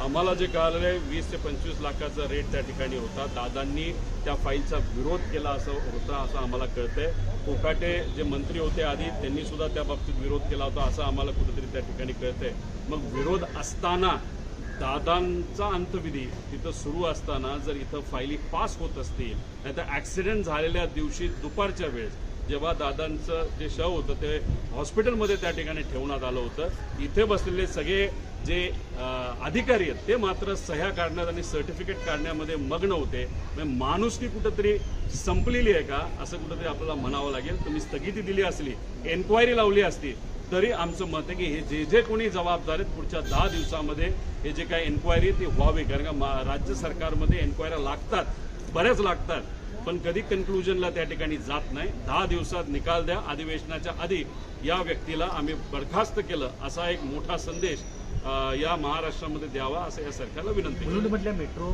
आम्हाला जे कळालं आहे 20 ते 25 लाखाचा रेट त्या ठिकाणी होता. दादांनी त्या फाईलचा विरोध केला असं आम्हाला कळतंय. कोकाटे जे मंत्री होते आधी त्यांनी सुद्धा त्या बाबतीत विरोध केला होता असं आम्हाला कुठेतरी त्या ठिकाणी कळतंय. मग विरोध असताना दादांचा अंतविधी तिथं सुरू असताना जर इथं फायली पास होत असतील, नाहीतर ॲक्सिडेंट झालेल्या दिवशी दुपारच्या वेळेस जेव्हा दादांचं जे शव होतं ते हॉस्पिटलमध्ये त्या ठिकाणी ठेवण्यात आलं होतं, इथे बसलेले सगळे जे अधिकारी आहेत ते मात्र सह्या काढण्यात आणि सर्टिफिकेट काढण्यामध्ये मग्न होते. म्हणजे माणुसकी कुठंतरी संपलेली आहे का असं कुठंतरी आपल्याला म्हणावं लागेल. तुम्ही स्थगिती दिली असली, एन्क्वायरी लावली असती, तरी आमचं मत आहे की हे जे कोणी जबाबदार आहेत पुढच्या 10 दिवसामध्ये हे जे काही एन्क्वायरी ती व्हावी. कारण का राज्य सरकारमध्ये एन्क्वायऱ्या लागतात, बऱ्याच लागतात, पण कधी कन्क्लुजनला त्या ठिकाणी जात नाही. 10 दिवसात निकाल द्या. अधिवेशनाच्या आधी या व्यक्तीला आम्ही बरखास्त केलं असा एक मोठा संदेश या महाराष्ट्रामध्ये द्यावा असं या सरकारला विनंती. मेट्रो